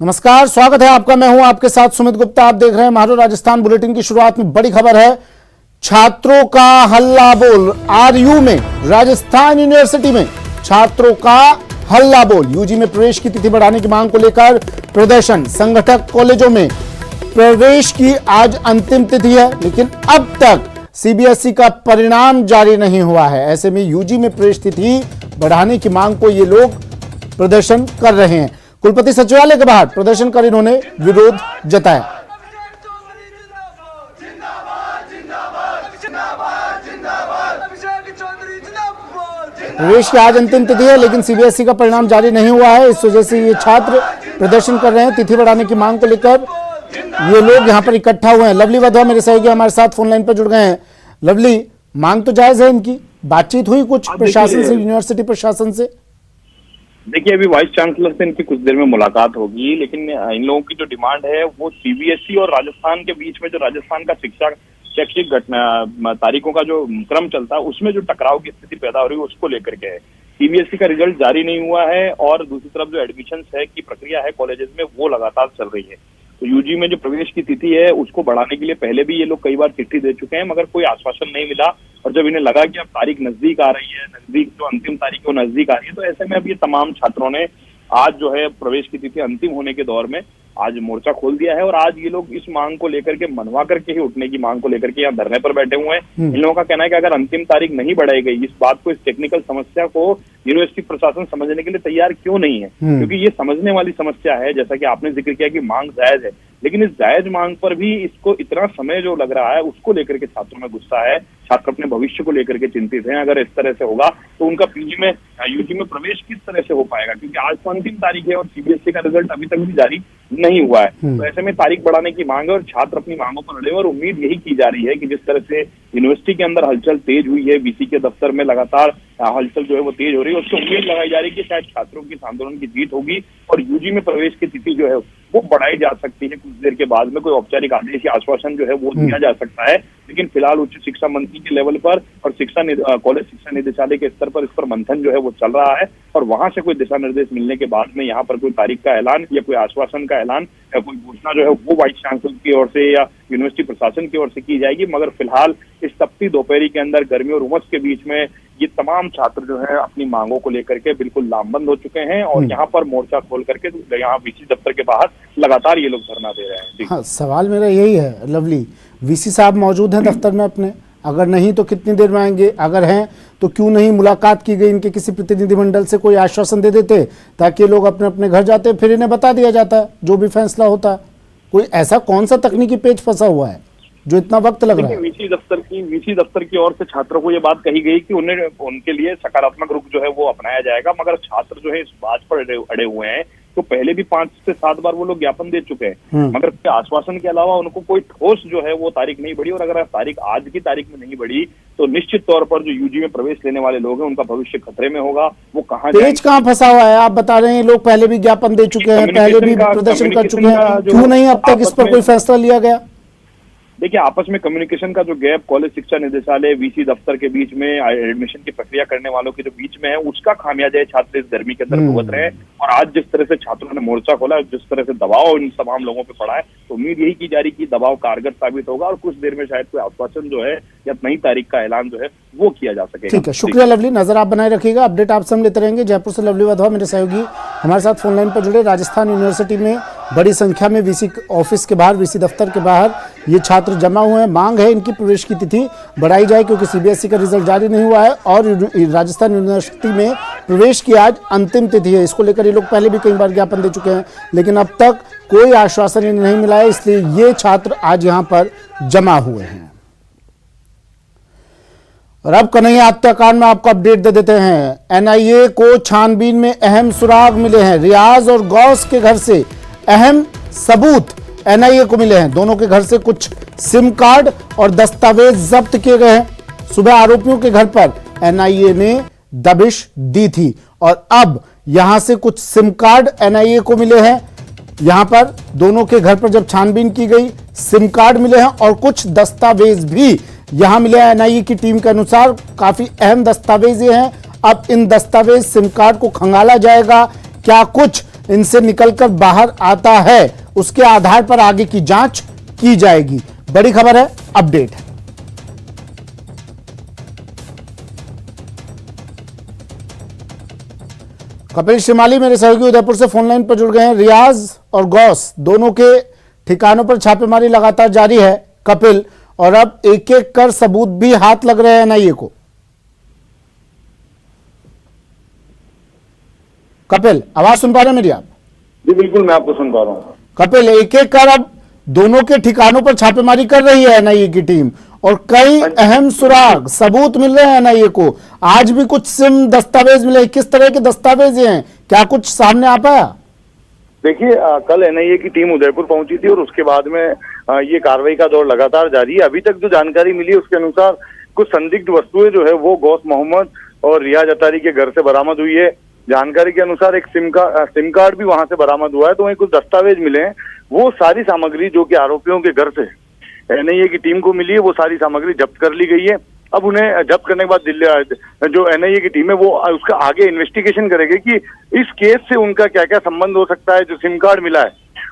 नमस्कार, स्वागत है आपका। मैं हूं आपके साथ सुमित गुप्ता। आप देख रहे हैं महारो राजस्थान बुलेटिन की शुरुआत में बड़ी खबर है। छात्रों का हल्ला बोल। आरयू में, राजस्थान यूनिवर्सिटी में छात्रों का हल्ला बोल। यूजी में प्रवेश की तिथि बढ़ाने की मांग को लेकर प्रदर्शन। संगठक कॉलेजों में प्रवेश की आज अंतिम तिथि है, लेकिन अब तक सीबीएसई का परिणाम जारी नहीं हुआ है। ऐसे में यूजी में प्रवेश तिथि बढ़ाने की मांग को ये लोग प्रदर्शन कर रहे हैं। कुलपति सचिवालय के बाहर प्रदर्शन कर इन्होंने विरोध जताया। प्रवेश की आज अंतिम तिथि है, लेकिन सीबीएसई का परिणाम जारी नहीं हुआ है। इस वजह से ये छात्र प्रदर्शन कर रहे हैं। तिथि बढ़ाने की मांग को लेकर ये लोग यहां पर इकट्ठा हुए हैं। लवली वधवा मेरे सहयोगी हमारे साथ फोन लाइन पर जुड़ गए हैं। लवली, मांग तो जायज है इनकी, बातचीत हुई कुछ प्रशासन से, यूनिवर्सिटी प्रशासन से? देखिए, अभी वाइस चांसलर से इनकी कुछ देर में मुलाकात होगी, लेकिन इन लोगों की जो डिमांड है वो सीबीएसई और राजस्थान के बीच में जो राजस्थान का शैक्षिक घटना तारीखों का जो क्रम चलता है उसमें जो टकराव की स्थिति पैदा हो रही है उसको लेकर के है। सीबीएसई का रिजल्ट जारी नहीं हुआ है और दूसरी तरफ जो एडमिशन है की प्रक्रिया है कॉलेजेस में वो लगातार चल रही है। तो यूजी में जो प्रवेश की तिथि है उसको बढ़ाने के लिए पहले भी ये लोग कई बार चिट्ठी दे चुके हैं, मगर कोई आश्वासन नहीं मिला। और जब इन्हें लगा कि अब तारीख नजदीक आ रही है, नजदीक जो अंतिम तारीख है वो नजदीक आ रही है, तो ऐसे में अब ये तमाम छात्रों ने आज जो है प्रवेश की तिथि अंतिम होने के दौर में आज मोर्चा खोल दिया है। और आज ये लोग इस मांग को लेकर के मनवा करके ही उठने की मांग को लेकर के यहाँ धरने पर बैठे हुए हैं। इन लोगों का कहना है कि अगर अंतिम तारीख नहीं बढ़ाई गई, इस बात को, इस टेक्निकल समस्या को यूनिवर्सिटी प्रशासन समझने के लिए तैयार क्यों नहीं है, क्योंकि ये समझने वाली समस्या है। जैसा कि आपने जिक्र किया कि मांग जायज है, लेकिन इस जायज मांग पर भी इसको इतना समय जो लग रहा है उसको लेकर के छात्रों में गुस्सा है। छात्र अपने भविष्य को लेकर के चिंतित हैं। अगर इस तरह से होगा तो उनका यूजी में प्रवेश किस तरह से हो पाएगा, क्योंकि आज तो अंतिम तारीख है और सीबीएसई का रिजल्ट अभी तक भी जारी नहीं हुआ है। तो ऐसे में तारीख बढ़ाने की मांग है और छात्र अपनी मांगों पर अड़े। और उम्मीद यही की जा रही है कि जिस तरह से यूनिवर्सिटी के अंदर हलचल तेज हुई है, वीसी के दफ्तर में लगातार हलचल जो है वो तेज हो रही है, उसको उम्मीद लगाई जा रही है कि शायद छात्रों की आंदोलन की जीत होगी और यूजी में प्रवेश की तिथि जो है वो बढ़ाई जा सकती है। कुछ देर के बाद में कोई औपचारिक आदेश या आश्वासन जो है वो दिया जा सकता है, लेकिन फिलहाल उच्च शिक्षा मंत्री के लेवल पर और कॉलेज शिक्षा निदेशालय के स्तर पर इस पर मंथन जो है वो चल रहा है। और वहां से कोई दिशा निर्देश मिलने के बाद में यहाँ पर कोई तारीख का ऐलान या कोई आश्वासन का ऐलान या कोई घोषणा जो है वो वाइस चांसलर की ओर से या यूनिवर्सिटी प्रशासन की ओर से की जाएगी। मगर फिलहाल इस तपती दोपहरी के अंदर गर्मी और उमस के बीच में ये तमाम छात्र जो है अपनी मांगों को लेकर के बिल्कुल लामबंद हो चुके हैं और यहाँ पर मोर्चा खोल करके यहाँ वीसी दफ्तर के बाहर लगातार ये लोग धरना दे रहे हैं। हाँ, सवाल मेरा यही है लवली, वीसी साहब मौजूद हैं दफ्तर में अपने? अगर नहीं तो कितनी देर में आएंगे? अगर हैं तो क्यों नहीं मुलाकात की गई इनके किसी प्रतिनिधिमंडल से? कोई आश्वासन दे देते ताकि ये लोग अपने अपने घर जाते, फिर इन्हें बता दिया जाता जो भी फैसला होता। कोई ऐसा कौन सा तकनीकी पेच फंसा हुआ है जो इतना वक्त लग रहा है? वीसी दफ्तर की ओर से छात्रों को ये बात कही गई कि उनके लिए सकारात्मक रुख जो है वो अपनाया जाएगा, मगर छात्र जो है इस बात पर अड़े हुए हैं। तो पहले भी 5 से 7 बार वो लोग ज्ञापन दे चुके हैं, मगर आश्वासन के अलावा उनको कोई ठोस जो है वो तारीख नहीं बढ़ी। और अगर तारीख आज की तारीख में नहीं बढ़ी तो निश्चित तौर पर जो यूजी में प्रवेश लेने वाले लोग हैं उनका भविष्य खतरे में होगा। वो पेच कहाँ फंसा हुआ है? आप बता रहे हैं लोग पहले भी ज्ञापन दे चुके हैं, पहले भी प्रदर्शन कर चुके हैं, क्यों नहीं अब तक इस पर कोई फैसला लिया गया? देखिए, आपस में कम्युनिकेशन का जो गैप कॉलेज शिक्षा निदेशालय वीसी दफ्तर के बीच में एडमिशन की प्रक्रिया करने वालों के जो बीच में है उसका खामियाजा छात्र इस गर्मी के अंदर भुगत रहे हैं। और आज जिस तरह से छात्रों ने मोर्चा खोला, जिस तरह से दबाव इन तमाम लोगों पे पड़ा है, तो उम्मीद यही की जा रही कि दबाव कारगर साबित होगा और कुछ देर में शायद कोई आश्वासन जो है या नई तारीख का ऐलान जो है वो किया जा सके। ठीक है, शुक्रिया लवली, नजर आप बनाए रखिएगा, अपडेट आपसे हम लेते रहेंगे। जयपुर से लवली वधवा मेरे सहयोगी हमारे साथ फोन लाइन पर जुड़े। राजस्थान यूनिवर्सिटी में बड़ी संख्या में वीसी ऑफिस के बाहर, वीसी दफ्तर के बाहर ये छात्र जमा हुए हैं। मांग है इनकी प्रवेश की तिथि बढ़ाई जाए, क्योंकि सीबीएसई का रिजल्ट जारी नहीं हुआ है और राजस्थान यूनिवर्सिटी में प्रवेश की आज अंतिम तिथि है। इसको लेकर ये लोग पहले भी कई बार ज्ञापन दे चुके हैं, लेकिन अब तक कोई आश्वासन इन्हें नहीं मिला है, इसलिए ये छात्र आज यहाँ पर जमा हुए हैं। और अब कन्हैया हत्याकांड में आपको अपडेट दे देते हैं। एनआईए को छानबीन में अहम सुराग मिले हैं। रियाज और गौस के घर से अहम सबूत एनआईए को मिले हैं। दोनों के घर से कुछ सिम कार्ड और दस्तावेज जब्त किए गए हैं। सुबह आरोपियों के घर पर एनआईए ने दबिश दी थी और अब यहां से कुछ सिम कार्ड एनआईए को मिले हैं। यहां पर दोनों के घर पर जब छानबीन की गई, सिम कार्ड मिले हैं और कुछ दस्तावेज भी यहां मिले हैं। एनआईए की टीम के अनुसार काफी अहम दस्तावेज ये हैं। अब इन दस्तावेज सिम कार्ड को खंगाला जाएगा। क्या कुछ इनसे निकलकर बाहर आता है उसके आधार पर आगे की जांच की जाएगी। बड़ी खबर है, अपडेट है। कपिल शिमाली मेरे सहयोगी उदयपुर से फोन लाइन पर जुड़ गए हैं। रियाज और गौस दोनों के ठिकानों पर छापेमारी लगातार जारी है कपिल, और अब एक एक कर सबूत भी हाथ लग रहे हैं एनआईए को। कपिल, आवाज सुन पा रहे हैं मेरी आप? जी बिल्कुल, मैं आपको सुन पा रहा हूँ। कपिल, एक एक कर अब दोनों के ठिकानों पर छापेमारी कर रही है एनआईए की टीम, और कई अहम सुराग सबूत मिल रहे हैं एनआईए को। आज भी कुछ सिम दस्तावेज मिले, किस तरह के दस्तावेज हैं, क्या कुछ सामने आ पाया? देखिए, कल एनआईए की टीम उदयपुर पहुंची थी और उसके बाद में ये कार्रवाई का दौर लगातार जारी है। अभी तक जो जानकारी मिली है उसके अनुसार कुछ संदिग्ध वस्तुएं जो है वो गौस मोहम्मद और रियाज अतारी के घर से बरामद हुई है। जानकारी के अनुसार एक सिम कार्ड भी वहां से बरामद हुआ है। तो वहीं कुछ दस्तावेज मिले हैं। वो सारी सामग्री जो कि आरोपियों के घर से एनआईए की टीम को मिली है, वो सारी सामग्री जब्त कर ली गई है। अब उन्हें जब्त करने के बाद दिल्ली जो एनआईए की टीम है वो उसका आगे इन्वेस्टिगेशन करेगी कि इस केस से उनका क्या क्या संबंध हो सकता है। जो सिम कार्ड मिला है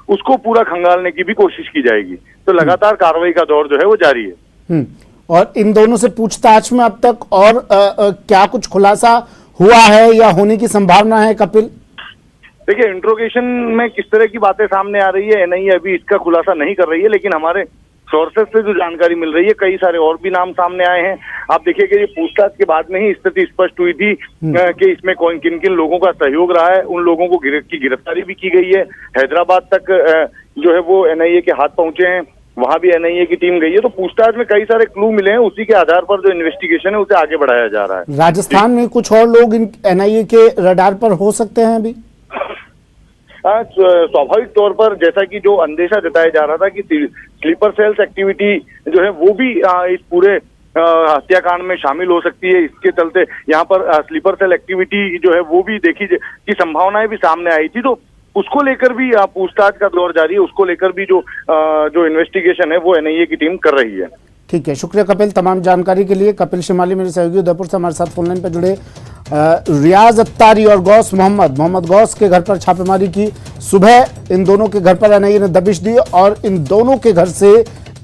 उसको पूरा खंगालने की भी कोशिश की जाएगी। तो लगातार कार्रवाई का दौर जो है वो जारी है। और इन दोनों से पूछताछ में अब तक और क्या कुछ खुलासा हुआ है या होने की संभावना है कपिल? देखिए, इंट्रोगेशन में किस तरह की बातें सामने आ रही है एनआईए अभी इसका खुलासा नहीं कर रही है, लेकिन हमारे सोर्सेस से जो जानकारी मिल रही है कई सारे और भी नाम सामने आए हैं। आप देखिए कि ये पूछताछ के बाद में ही स्थिति स्पष्ट हुई थी कि इसमें कौन किन किन लोगों का सहयोग रहा है। उन लोगों को की गिरफ्तारी भी की गई है। हैदराबाद तक जो है वो एनआईए के हाथ पहुंचे हैं, वहां भी एनआईए की टीम गई है। तो पूछताछ में कई सारे क्लू मिले हैं, उसी के आधार पर जो इन्वेस्टिगेशन है उसे आगे बढ़ाया जा रहा है। राजस्थान में कुछ और लोग इन एनआईए के रडार पर हो सकते हैं अभी? स्वाभाविक तौर पर जैसा कि जो अंदेशा जताया जा रहा था कि स्लीपर सेल्स एक्टिविटी जो है वो भी इस पूरे हत्याकांड में शामिल हो सकती है। इसके चलते यहाँ पर स्लीपर सेल एक्टिविटी जो है वो भी देखी की संभावनाएं भी सामने आई थी। तो उसको लेकर भी पूछताछ का दौर जारी है। उसको लेकर भी जो इन्वेस्टिगेशन है वो एनआईए की टीम कर रही है। ठीक है, शुक्रिया कपिल तमाम जानकारी के लिए। कपिल शिमाली मेरे सहयोगी उदयपुर से हमारे साथ फोनलाइन पर जुड़े। रियाज अत्तारी और गौस मोहम्मद गौस के घर पर छापेमारी की। सुबह इन दोनों के घर पर एनआईए ने दबिश दी और इन दोनों के घर से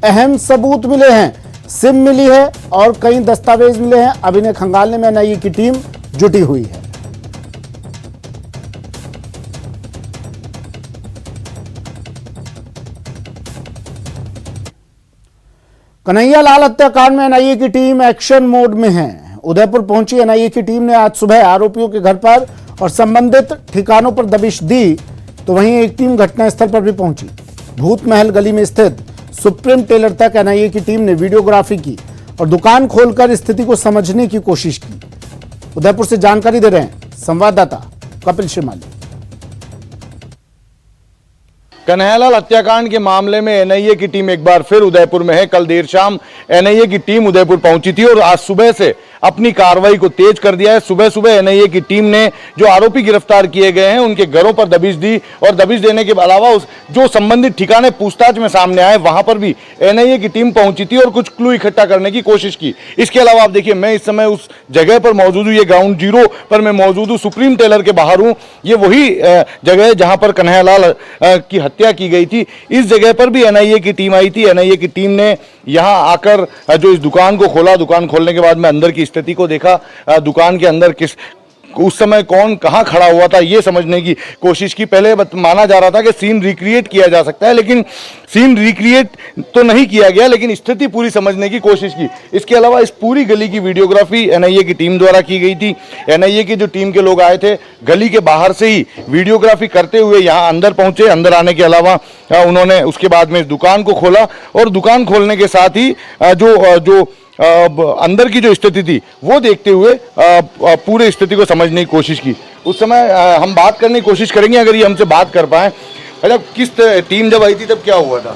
अहम सबूत मिले हैं। सिम मिली है और कई दस्तावेज मिले हैं। अब इन्हें खंगालने में एनआईए की टीम जुटी हुई है। कन्हैयालाल हत्याकांड में एनआईए की टीम एक्शन मोड में है। उदयपुर पहुंची एनआईए की टीम ने आज सुबह आरोपियों के घर पर और संबंधित ठिकानों पर दबिश दी। तो वहीं एक टीम घटनास्थल पर भी पहुंची। भूत महल गली में स्थित सुप्रीम टेलर तक एनआईए की टीम ने वीडियोग्राफी की और दुकान खोलकर स्थिति को समझने की कोशिश की। उदयपुर से जानकारी दे रहे हैं संवाददाता कपिल शिमाली। कन्हैयालाल हत्याकांड के मामले में एनआईए की टीम एक बार फिर उदयपुर में है। कल देर शाम एनआईए की टीम उदयपुर पहुंची थी और आज सुबह से अपनी कार्रवाई को तेज कर दिया है। सुबह सुबह एनआईए की टीम ने जो आरोपी गिरफ्तार किए गए हैं उनके घरों पर दबिश दी और दबिश देने के अलावा उस जो संबंधित ठिकाने पूछताछ में सामने आए वहां पर भी एनआईए की टीम पहुंची थी और कुछ क्लू इकट्ठा करने की कोशिश की। इसके अलावा आप देखिए, मैं इस समय उस जगह पर मौजूद हूँ, ये ग्राउंड जीरो पर मैं मौजूद हूँ, सुप्रीम टेलर के बाहर हूँ। ये वही जगह है जहां पर कन्हैयालाल की हत्या की गई थी। इस जगह पर भी एनआईए की टीम आई थी। एनआईए की टीम ने यहां आकर जो इस दुकान को खोला, दुकान खोलने के बाद में अंदर की स्थिति को देखा। दुकान के अंदर उस समय कौन कहां खड़ा हुआ था ये समझने की कोशिश की। पहले माना जा रहा था कि सीन रिक्रिएट किया जा सकता है, लेकिन सीन रिक्रिएट तो नहीं किया गया, लेकिन स्थिति पूरी समझने की कोशिश की। इसके अलावा इस पूरी गली की वीडियोग्राफी एनआईए की टीम द्वारा की गई थी। एनआईए की जो टीम के लोग आए थे गली के बाहर से ही वीडियोग्राफी करते हुए यहाँ अंदर पहुंचे। अंदर आने के अलावा उन्होंने उसके बाद में इस दुकान को खोला और दुकान खोलने के साथ ही जो अंदर की जो स्थिति थी वो देखते हुए पूरे स्थिति को समझने की कोशिश की। उस समय हम बात करने की कोशिश करेंगे अगर ये हमसे बात कर पाए। अच्छा, किस टीम जब आई थी तब क्या हुआ था?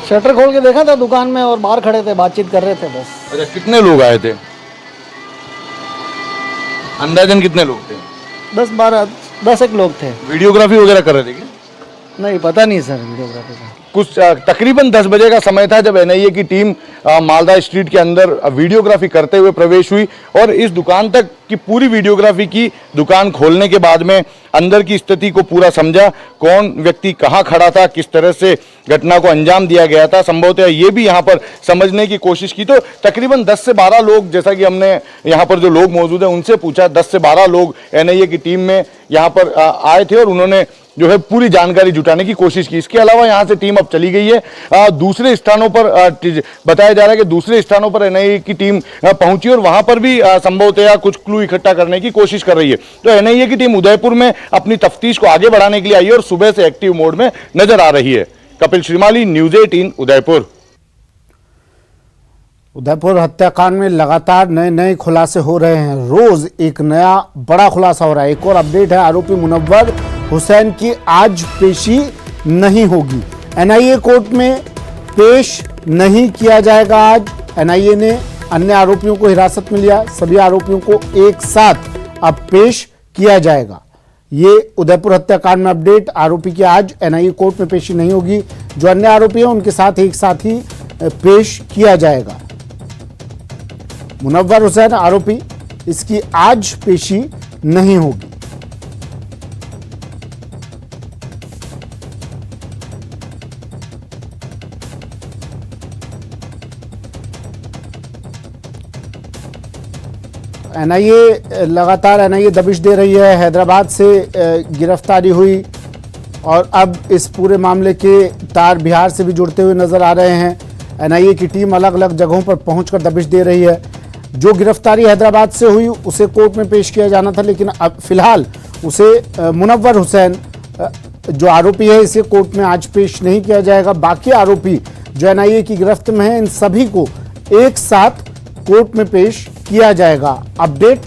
शटर खोल के देखा था दुकान में और बाहर खड़े थे, बातचीत कर रहे थे बस। अच्छा, कितने लोग आए थे? अंदाजन कितने लोग थे? 10 एक लोग थे। वीडियोग्राफी वगैरह कर रहे थे क्या? नहीं पता नहीं सर वीडियोग्राफी का। कुछ तकरीबन 10 बजे का समय था जब एनआईए की टीम मालदा स्ट्रीट के अंदर वीडियोग्राफी करते हुए प्रवेश हुई और इस दुकान तक की पूरी वीडियोग्राफी की। दुकान खोलने के बाद में अंदर की स्थिति को पूरा समझा, कौन व्यक्ति कहां खड़ा था, किस तरह से घटना को अंजाम दिया गया था, संभवतः ये भी यहां पर समझने की कोशिश की। तो तकरीबन 10 से 12 लोग, जैसा कि हमने यहां पर जो लोग मौजूद हैं उनसे पूछा, 10 से 12 लोग एनआईए की टीम में यहां पर आए थे और उन्होंने जो है पूरी जानकारी जुटाने की कोशिश की। इसके अलावा यहां से टीम अब चली गई है दूसरे स्थानों पर। बताया जा रहा है कि दूसरे स्थानों पर एनआईए की टीम पहुंची और वहां पर भी संभवतः कुछ क्लू इकट्ठा करने की कोशिश कर रही है। तो एनआईए की टीम उदयपुर में अपनी तफ्तीश को आगे बढ़ाने के लिए आई है और सुबह से एक्टिव मोड में नजर आ रही है। कपिल श्रीमाली, न्यूज 18 उदयपुर। उदयपुर हत्याकांड में लगातार नए नए खुलासे हो रहे हैं। रोज एक नया बड़ा खुलासा हो रहा है। एक और अपडेट है, आरोपी मुनव्वर हुसैन की आज पेशी नहीं होगी। एनआईए कोर्ट में पेश नहीं किया जाएगा आज। एनआईए ने अन्य आरोपियों को हिरासत में लिया, सभी आरोपियों को एक साथ अब पेश किया जाएगा। ये उदयपुर हत्याकांड में अपडेट। आरोपी की आज एनआईए कोर्ट में पेशी नहीं होगी। जो अन्य आरोपी हैं उनके साथ एक साथ ही पेश किया जाएगा। मुनव्वर हुसैन आरोपी, इसकी आज पेशी नहीं होगी। एनआईए लगातार दबिश दे रही है। हैदराबाद से गिरफ्तारी हुई और अब इस पूरे मामले के तार बिहार से भी जुड़ते हुए नजर आ रहे हैं। एनआईए की टीम अलग अलग जगहों पर पहुंचकर दबिश दे रही है। जो गिरफ्तारी हैदराबाद से हुई उसे कोर्ट में पेश किया जाना था, लेकिन अब फिलहाल उसे मुनव्वर हुसैन जो आरोपी है इसे कोर्ट में आज पेश नहीं किया जाएगा। बाकी आरोपी जो एनआईए की गिरफ्त में हैं इन सभी को एक साथ कोर्ट में पेश किया जाएगा। अपडेट,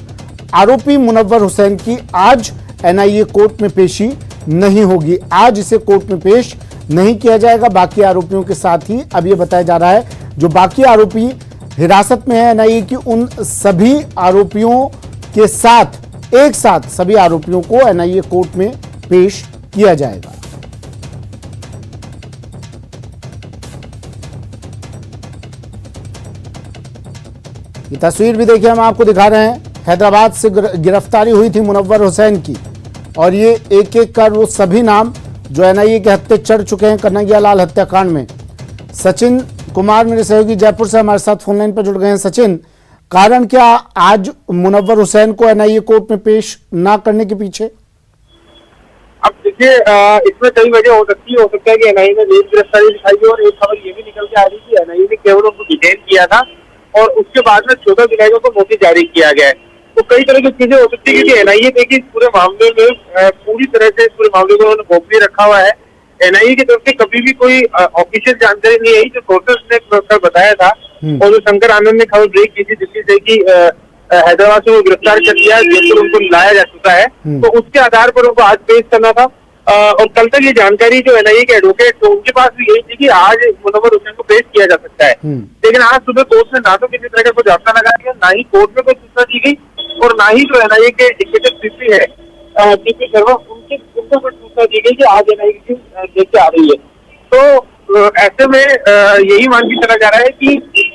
आरोपी मुनव्वर हुसैन की आज एनआईए कोर्ट में पेशी नहीं होगी। आज इसे कोर्ट में पेश नहीं किया जाएगा। बाकी आरोपियों के साथ ही अब यह बताया जा रहा है जो बाकी आरोपी हिरासत में है एनआईए की, उन सभी आरोपियों के साथ एक साथ सभी आरोपियों को एनआईए कोर्ट में पेश किया जाएगा। ये तस्वीर भी देखिए, हम आपको दिखा रहे हैं। हैदराबाद से गिरफ्तारी हुई थी मुनव्वर हुसैन की और ये एक एक कर वो सभी नाम जो एनआईए के हत्थे चढ़ चुके हैं कन्हैया लाल हत्याकांड में। सचिन कुमार मेरे सहयोगी जयपुर से हमारे साथ फोनलाइन पर जुड़ गए हैं। सचिन, कारण क्या आज मुनव्वर हुसैन को एनआईए कोर्ट में पेश ना करने के पीछे? अब देखिए, इसमें कई वजह हो सकता है कि एनआईए ने लेट गिरफ्तारी दिखाई और एक खबर ये भी निकल के आ रही थी एनआईए ने केवल उनको डिटेन किया था और उसके बाद में 14 जुलाई को नोटिस जारी किया गया है। तो कई तरह की चीजें हो सकती है कि एनआईए देखिए इस पूरे मामले में पूरी तरह से इस पूरे मामले को उन्होंने गोपनीय रखा हुआ है। एनआईए की तरफ से कभी भी कोई ऑफिशियल जानकारी नहीं आई। जो सोर्सेस ने कल बताया था और जो शंकर आनंद ने खबर ब्रेक की थी दिल्ली से कि हैदराबाद से वो गिरफ्तार कर लिया, जयपुर उनको लाया जा चुका है, तो उसके आधार पर उनको आज पेश करना था। और कल तक ये जानकारी जो एनआईए के एडवोकेट थे उनके पास भी यही थी कि आज मुनव्वर हुसैन को पेश किया जा सकता है। लेकिन आज सुबह कोर्ट ने ना तो किसी तरह का कोई जाब्ता लगा दिया, ना ही कोर्ट में कोई सूचना दी गई और ना ही जो एनआईए के एग्जीक्यूटिव सीपी है सीपी शर्मा उनको कोई सूचना दी गई कि आज एनआईए की टीम लेके आ रही है। तो ऐसे में यही मान के चला जा रहा है कि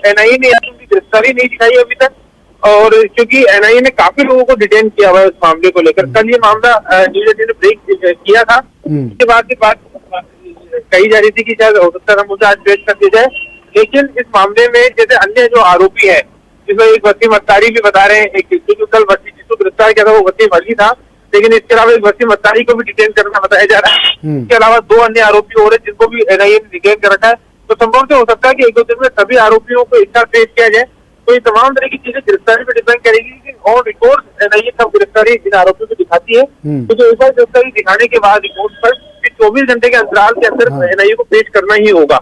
एनआईए ने उनकी गिरफ्तारी नहीं दिखाई अभी तक और क्योंकि एनआईए ने काफी लोगों को डिटेन किया हुआ है इस मामले को लेकर। कल ये मामला न्यूज 18 ने ब्रेक किया था। इसके बाद कही जा रही थी कि शायद हो सकता है मुझे आज पेश कर दिया जाए, लेकिन इस मामले में जैसे अन्य जो आरोपी है जिसमें एक वसीम अत्तारी भी बता रहे हैं, एक कल जिसको गिरफ्तार किया था वो वसीम अली था, लेकिन इसके अलावा एक वसीम अत्तारी को भी डिटेन करना बताया जा रहा है। इसके अलावा 2 अन्य आरोपी और जिनको भी एनआईए ने डिटेन कर रखा है। तो संभव से हो सकता है कि 1-2 दिन में सभी आरोपियों को एक साथ पेश किया जाए। तो ये तमाम तरह की चीजें गिरफ्तारी पे डिपेंड करेगी कि ऑन रिकॉर्ड एनआईए कब गिरफ्तारी इन आरोपियों को दिखाती है। तो जो एक बार गिरफ्तारी दिखाने के बाद रिपोर्ट पर 24 घंटे के अंतराल के अंदर एनआईए को पेश करना ही होगा।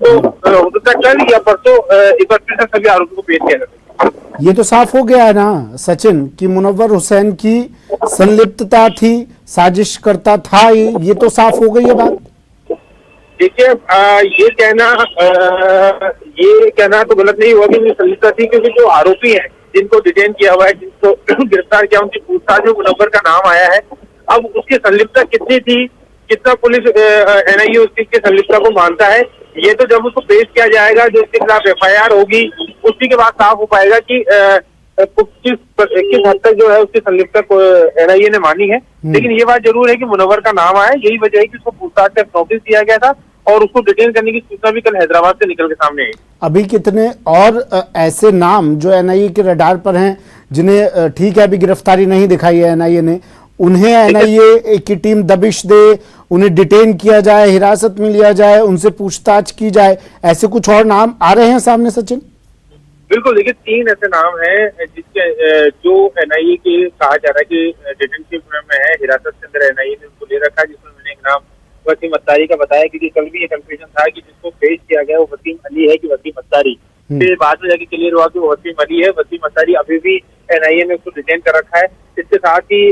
तो हो सकता है कल या परसों एक बार फिर सभी आरोपियों को पेश किया जाए। ये तो साफ हो गया है ना सचिन कि मुनव्वर हुसैन की संलिप्तता थी, साजिश करता था, ये तो साफ हो गई है बात। देखिए, ये कहना तो गलत नहीं हुआ कि संलिप्तता थी, क्योंकि जो आरोपी हैं जिनको डिटेन किया हुआ है, जिनको गिरफ्तार किया, उनकी पूछताछ में मुनव्वर का नाम आया है। अब उसकी संलिप्तता कितनी थी कितना पुलिस एनआईए उस चीज की संलिप्तता को मानता है, ये तो जब उसको पेश किया जाएगा, जो उसके खिलाफ एफआईआर होगी, उसी के बाद साफ हो पाएगा कि किस हद तक जो है उसकी संलिप्तता को एनआईए ने मानी है। लेकिन ये बात जरूर है कि मुनव्वर का नाम आया, यही वजह है कि उसको पूछताछ का नोटिस दिया गया था और उसको डिटेन करने की सूचना भी कल हैदराबाद से निकल के सामने आई। अभी कितने और ऐसे नाम जो एनआईए के रडार पर हैं, जिन्हें ठीक है अभी गिरफ्तारी नहीं दिखाई है एनआईए ने, उन्हें एनआईए की टीम दबिश दे, उन्हें डिटेन किया जाए, हिरासत में लिया जाए, उनसे पूछताछ की जाए, ऐसे कुछ और नाम आ रहे हैं सामने सचिन? बिल्कुल, देखिए 3 ऐसे नाम हैं जिसके जो एनआईए के कहा जा रहा है कि डिटेंशिप में है, हिरासत के अंदर एनआईए ने उनको ले रखा है, जिसमें मैंने एक नाम वसीम अत्तारी का बताया, क्योंकि कल भी ये कंफ्यूजन था कि जिसको पेश किया गया वो वसीम अली है कि वसीम अत्तारी। फिर बाद में जाके क्लियर हुआ कि वो वसीम अली है। वसीम अत्तारी अभी भी एनआईए ने उसको डिटेन कर रखा है। इसके साथ ही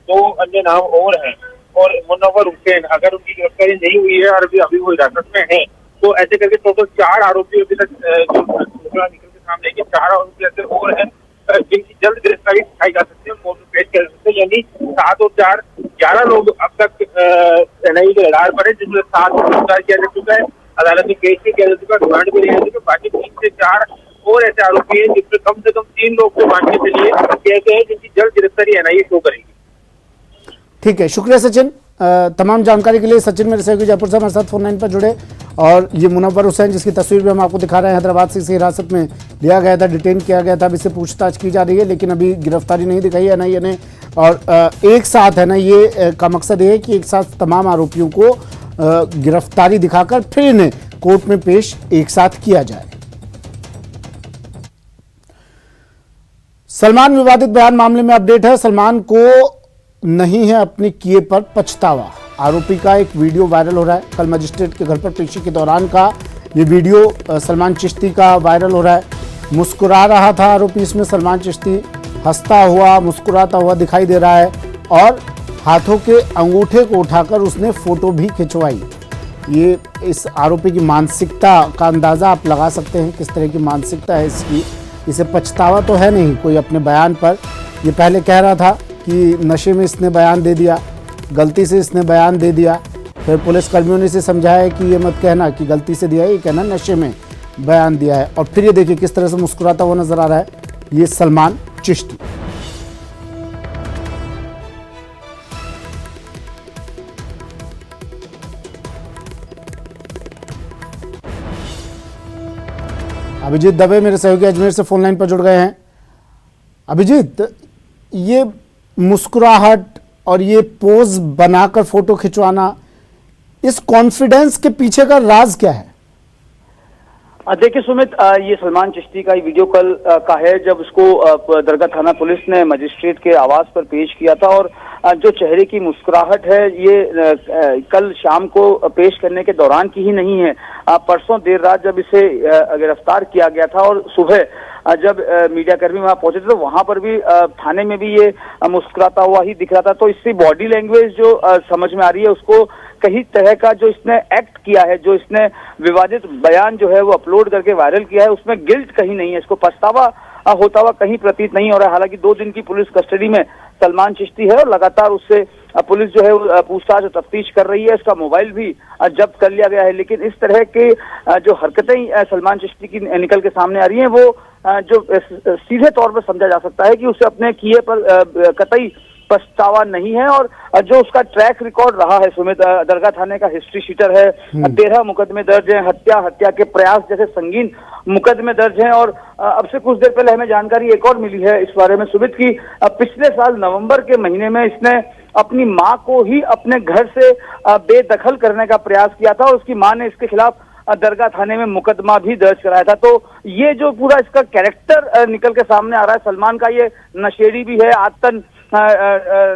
2 अन्य नाम और हैं, और मुनव्वर हुसैन, अगर उनकी गिरफ्तारी नहीं हुई है और अभी वो हिरासत में है, तो ऐसे करके टोटल 4 आरोपी अभी तक जो निकल के सामने के 4 आरोपी ऐसे और हैं जिनकी जल्द गिरफ्तारी दिखाई जा सकती है, कोर्ट में पेश कर सकते हैं। यानी 7 और 4 11 लोग अब तक एनआईए के रडार पर है, जिसमें 7 को गिरफ्तार किया जा चुका है, अदालत में पेश भी किया जा चुका है, रिमांड भी लिया जा चुका है। बाकी 3 से 4 और ऐसे आरोपी हैं जिसमें कम से कम 3 लोग तो मान के चलिए कहते हैं जिनकी जल्द गिरफ्तारी एनआईए शो करेगी। ठीक है, शुक्रिया सचिन। तमाम जानकारी के लिए सचिन मेरे सहयोगी जयपुर से हमारे साथ फोन लाइन पर जुड़े। और ये मुनव्वर हुसैन, जिसकी तस्वीर भी हम आपको दिखा रहे हैं, हैदराबाद से इसे हिरासत में लिया गया था, डिटेन किया गया था, अभी से पूछताछ की जा रही है, लेकिन अभी गिरफ्तारी नहीं दिखाई है एनआईए ने। और एक साथ है ना, ये का मकसद ये है कि एक साथ तमाम आरोपियों को गिरफ्तारी दिखाकर फिर इन्हें कोर्ट में पेश एक साथ किया जाए। सलमान विवादित बयान मामले में अपडेट है। सलमान को नहीं है अपने किए पर पछतावा। आरोपी का एक वीडियो वायरल हो रहा है। कल मजिस्ट्रेट के घर पर पेशी के दौरान का ये वीडियो सलमान चिश्ती का वायरल हो रहा है। मुस्कुरा रहा था आरोपी, इसमें सलमान चिश्ती हंसता हुआ, मुस्कुराता हुआ दिखाई दे रहा है और हाथों के अंगूठे को उठाकर उसने फोटो भी खिंचवाई। ये इस आरोपी की मानसिकता का अंदाज़ा आप लगा सकते हैं, किस तरह की मानसिकता है इसकी। इसे पछतावा तो है नहीं कोई अपने बयान पर। ये पहले कह रहा था कि नशे में इसने बयान दे दिया, गलती से इसने बयान दे दिया। फिर पुलिस कर्मियों ने इसे समझाया कि ये मत कहना कि गलती से दिया है, ये कहना नशे में बयान दिया है। और फिर ये देखिए किस तरह से मुस्कुराता हुआ नजर आ रहा है ये सलमान चिश्ती। अभिजीत दवे मेरे सहयोगी अजमेर से फोन लाइन पर जुड़ गए हैं। अभिजीत, ये मुस्कुराहट और ये पोज बनाकर फोटो खिंचवाना, इस कॉन्फिडेंस के पीछे का राज क्या है? देखिए सुमित, ये सलमान चिश्ती का वीडियो कल का है, जब उसको दरगाह थाना पुलिस ने मजिस्ट्रेट के आवास पर पेश किया था। और जो चेहरे की मुस्कुराहट है, ये कल शाम को पेश करने के दौरान की ही नहीं है। परसों देर रात जब इसे गिरफ्तार किया गया था और सुबह जब मीडिया कर्मी वहां पहुंचे थे, तो वहां पर भी थाने में भी ये मुस्कुराता हुआ ही दिख रहा था। तो इससे बॉडी लैंग्वेज जो समझ में आ रही है, उसको कहीं तरह का जो इसने एक्ट किया है, जो इसने विवादित बयान जो है वो अपलोड करके वायरल किया है, उसमें गिल्ट कहीं नहीं है, इसको पछतावा होता हुआ कहीं प्रतीत नहीं हो रहा है। हालांकि 2 दिन की पुलिस कस्टडी में सलमान चिश्ती है और लगातार उससे पुलिस जो है पूछताछ और तफ्तीश कर रही है। इसका मोबाइल भी जब्त कर लिया गया है। लेकिन इस तरह के जो हरकतें सलमान चिश्ती की निकल के सामने आ रही हैं, वो जो सीधे तौर पर समझा जा सकता है कि उसे अपने किए पर कतई पछतावा नहीं है। और जो उसका ट्रैक रिकॉर्ड रहा है सुमित, दरगाह थाने का हिस्ट्री शीटर है, 13 मुकदमे दर्ज हैं, हत्या के प्रयास जैसे संगीन मुकदमे दर्ज हैं। और अब से कुछ देर पहले हमें जानकारी एक और मिली है इस बारे में सुमित की, पिछले साल नवंबर के महीने में इसने अपनी मां को ही अपने घर से बेदखल करने का प्रयास किया था और उसकी मां ने इसके खिलाफ दरगाह थाने में मुकदमा भी दर्ज कराया था। तो ये जो पूरा इसका कैरेक्टर निकल के सामने आ रहा है सलमान का, ये नशेड़ी भी है, आतन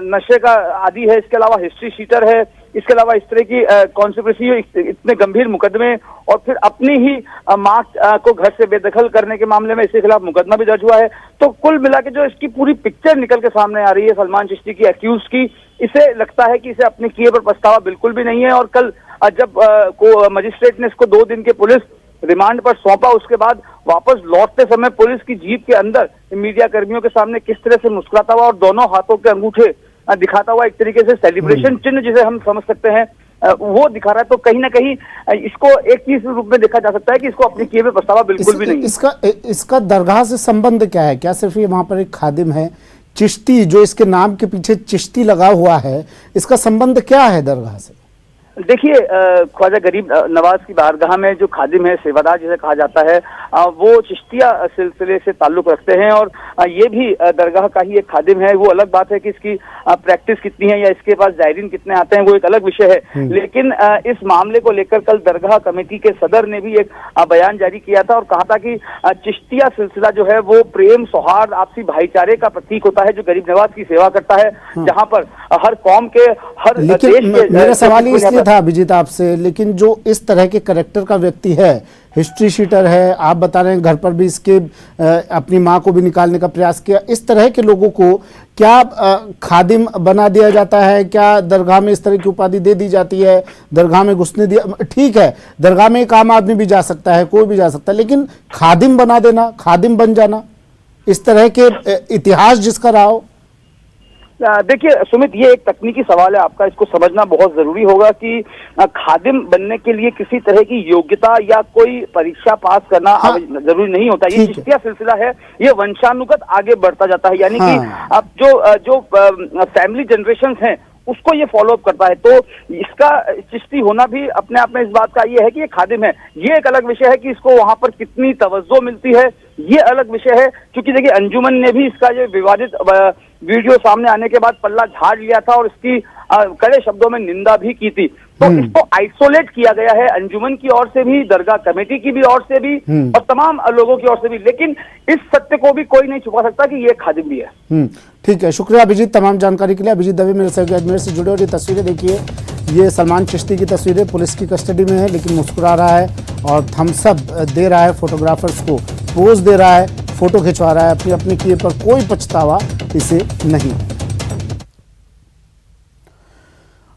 नशे का आदी है, इसके अलावा हिस्ट्री शीटर है, इसके अलावा इस तरह की कॉन्स्पिरेसी, इतने गंभीर मुकदमे, और फिर अपनी ही मां को घर से बेदखल करने के मामले में इसके खिलाफ मुकदमा भी दर्ज हुआ है। तो कुल मिला के जो इसकी पूरी पिक्चर निकल के सामने आ रही है सलमान चिश्ती की एक्यूज की, इसे लगता है कि इसे अपने किए पर पछतावा बिल्कुल भी नहीं है। और कल जब मजिस्ट्रेट ने इसको 2 दिन के पुलिस रिमांड पर सौंपा, उसके बाद वापस लौटते समय पुलिस की जीप के अंदर मीडिया कर्मियों के सामने किस तरह से मुस्कुराता हुआ और दोनों हाथों के अंगूठे दिखाता हुआ एक तरीके से सेलिब्रेशन चिन्ह जिसे हम समझ सकते हैं वो दिखा रहा है। तो कहीं ना कहीं इसको एक चीज रूप में देखा जा सकता है कि इसको अपने किए हुए पछतावा बिल्कुल भी नहीं है। इसका दरगाह से संबंध क्या है? क्या सिर्फ ये वहां पर एक खादिम है? चिश्ती जो इसके नाम के पीछे चिश्ती लगा हुआ है, इसका संबंध क्या है दरगाह से? देखिए ख्वाजा गरीब नवाज की बारगाह में जो खादिम है, सेवादार जिसे कहा जाता है, वो चिश्तिया सिलसिले से ताल्लुक रखते हैं और ये भी दरगाह का ही एक खादिम है। वो अलग बात है कि इसकी प्रैक्टिस कितनी है या इसके पास जायरीन कितने आते हैं, वो एक अलग विषय है। लेकिन इस मामले को लेकर कल दरगाह कमेटी के सदर ने भी एक बयान जारी किया था और कहा था कि चिश्तिया सिलसिला जो है वो प्रेम, सौहार्द, आपसी भाईचारे का प्रतीक होता है जो गरीब नवाज की सेवा करता है, जहाँ पर हर कौम के, हर देश के। मेरा सवाल इसलिए था अभिजीत आपसे, लेकिन जो इस तरह के कैरेक्टर का व्यक्ति है, हिस्ट्री शीटर है, आप बता रहे हैं घर पर भी इसके अपनी मां को भी निकालने का प्रयास किया, इस तरह के लोगों को क्या खादिम बना दिया जाता है? क्या दरगाह में इस तरह की उपाधि दे दी जाती है? दरगाह में घुसने दिया, ठीक है, दरगाह में एक आम आदमी भी जा सकता है, कोई भी जा सकता है, लेकिन खादिम बना देना, खादिम बन जाना, इस तरह के इतिहास जिसका रहा हो? देखिए सुमित, ये एक तकनीकी सवाल है आपका, इसको समझना बहुत जरूरी होगा कि खादिम बनने के लिए किसी तरह की योग्यता या कोई परीक्षा पास करना जरूरी नहीं होता। ये चिश्तिया सिलसिला है, ये वंशानुगत आगे बढ़ता जाता है, यानी कि अब जो फैमिली जनरेशन हैं उसको ये फॉलो अप करता है। तो इसका चिश्ती होना भी अपने आप में इस बात का ये है कि ये खादिम है। ये एक अलग विषय है कि इसको वहां पर कितनी तवज्जो मिलती है, ये अलग विषय है। क्योंकि देखिए अंजुमन ने भी इसका जो विवादित वीडियो सामने आने के बाद पल्ला झाड़ लिया था और इसकी कड़े शब्दों में निंदा भी की थी। तो इसको आइसोलेट किया गया है अंजुमन की ओर से भी, दरगाह कमेटी की भी ओर से भी और तमाम लोगों की ओर से भी, लेकिन इस सत्य को भी कोई नहीं छुपा सकता कि ये खादिम भी है। ठीक है, शुक्रिया अभिजीत तमाम जानकारी के लिए। अभिजीत दवे मेरे सहयोगी अजमेर से जुड़े, और ये तस्वीरें देखिए, ये सलमान चिश्ती की तस्वीरें, पुलिस की कस्टडी में है लेकिन मुस्कुरा रहा है और थम्स अप दे रहा है, फोटोग्राफर्स को पोज दे रहा है, फोटो खिंचवा रहा है, अपने अपने किए पर कोई पछतावा इसे नहीं।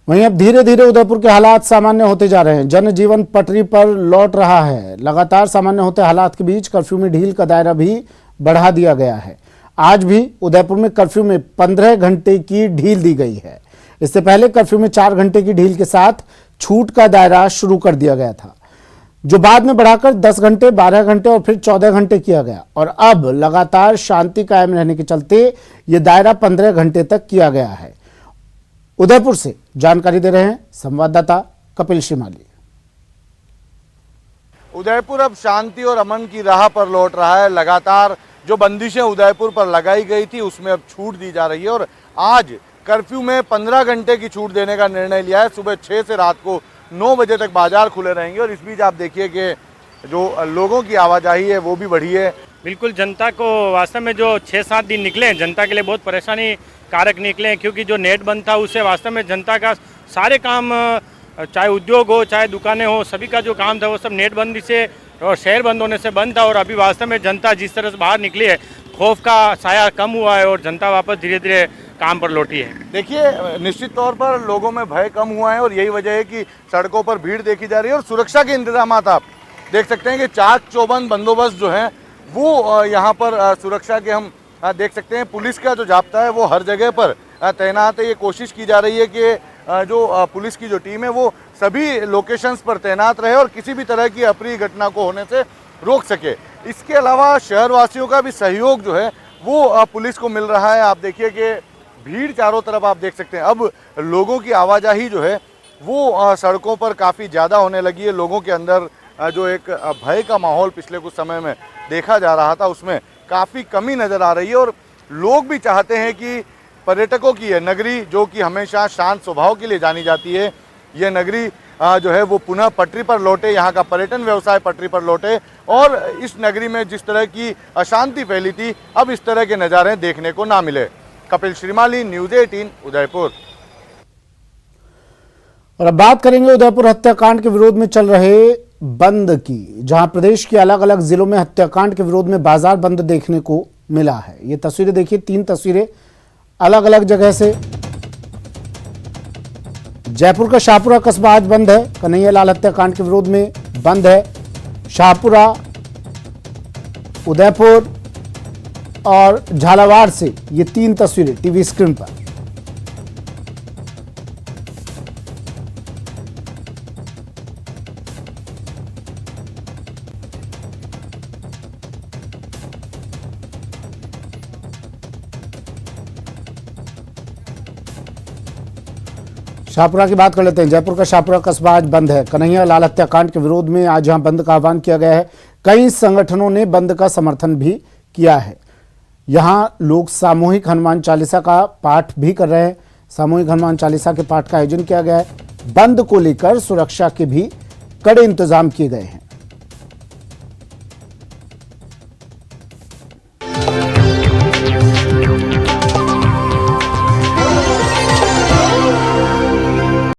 वहीं अब धीरे धीरे उदयपुर के हालात सामान्य होते जा रहे हैं, जनजीवन पटरी पर लौट रहा है। लगातार सामान्य होते हालात के बीच कर्फ्यू में ढील का दायरा भी बढ़ा दिया गया है। आज भी उदयपुर में कर्फ्यू में 15 घंटे की ढील दी गई है। इससे पहले कर्फ्यू में 4 घंटे की ढील के साथ छूट का दायरा शुरू कर दिया गया था, जो बाद में बढ़ाकर 10 घंटे, 12 घंटे और फिर 14 घंटे किया गया। और अब लगातार शांति कायम रहने के चलते यह दायरा 15 घंटे तक किया गया है। उदयपुर से जानकारी दे रहे हैं संवाददाता कपिल शिमाली। उदयपुर अब शांति और अमन की राह पर लौट रहा है। लगातार जो बंदिशें उदयपुर पर लगाई गई थी उसमें अब छूट दी जा रही है और आज कर्फ्यू में 15 घंटे की छूट देने का निर्णय लिया है। सुबह 6 से रात को 9 बजे तक बाजार खुले रहेंगे और इस बीच आप देखिए कि जो लोगों की आवाजाही है वो भी बढ़ी है। बिल्कुल, जनता को वास्तव में जो 6-7 दिन निकले हैं जनता के लिए बहुत परेशानी कारक निकले हैं, क्योंकि जो नेट बंद था उससे वास्तव में जनता का सारे काम, चाहे उद्योग हो चाहे दुकानें हो, सभी का जो काम था वो सब नेट बंदी से और शहर बंद होने से बंद था। और अभी वास्तव में जनता जिस तरह से बाहर निकली है, खौफ का साया कम हुआ है और जनता वापस धीरे धीरे काम पर लौटी है। देखिए, निश्चित तौर पर लोगों में भय कम हुआ है और यही वजह है कि सड़कों पर भीड़ देखी जा रही है और सुरक्षा के इंतजाम आप देख सकते हैं कि चाक चौबंद बंदोबस्त जो है वो यहाँ पर सुरक्षा के हम देख सकते हैं। पुलिस का जो जाब्ता है वो हर जगह पर तैनात है। ये कोशिश की जा रही है कि जो पुलिस की जो टीम है वो सभी लोकेशंस पर तैनात रहे और किसी भी तरह की अप्रिय घटना को होने से रोक सके। इसके अलावा शहरवासियों का भी सहयोग जो है वो पुलिस को मिल रहा है। आप देखिए कि भीड़ चारों तरफ आप देख सकते हैं। अब लोगों की आवाजाही जो है वो सड़कों पर काफ़ी ज़्यादा होने लगी है। लोगों के अंदर जो एक भय का माहौल पिछले कुछ समय में देखा जा रहा था उसमें काफ़ी कमी नज़र आ रही है और लोग भी चाहते हैं कि पर्यटकों की यह नगरी, जो कि हमेशा शांत स्वभाव के लिए जानी जाती है, यह नगरी जो है वो पुनः पटरी पर लौटे, यहाँ का पर्यटन व्यवसाय पटरी पर लौटे और इस नगरी में जिस तरह की अशांति फैली थी अब इस तरह के नज़ारे देखने को ना मिले। कपिल श्रीमाली, न्यूज़ 18 उदयपुर। और अब बात करेंगे उदयपुर हत्याकांड के विरोध में चल रहे बंद की, जहां प्रदेश के अलग अलग जिलों में हत्याकांड के विरोध में बाजार बंद देखने को मिला है। ये तस्वीरें देखिए, 3 तस्वीरें अलग अलग जगह से। जयपुर का शाहपुरा कस्बा आज बंद है, कन्हैयालाल हत्याकांड के विरोध में बंद है। शाहपुरा, उदयपुर और झालावाड़ से ये 3 तस्वीरें टीवी स्क्रीन पर। शाहपुरा की बात कर लेते हैं। जयपुर का शाहपुरा कस्बा आज बंद है। कन्हैया लाल हत्याकांड के विरोध में आज यहां बंद का आह्वान किया गया है। कई संगठनों ने बंद का समर्थन भी किया है। यहां लोग सामूहिक हनुमान चालीसा का पाठ भी कर रहे हैं। सामूहिक हनुमान चालीसा के पाठ का आयोजन किया गया है। बंद को लेकर सुरक्षा के भी कड़े इंतजाम किए गए हैं।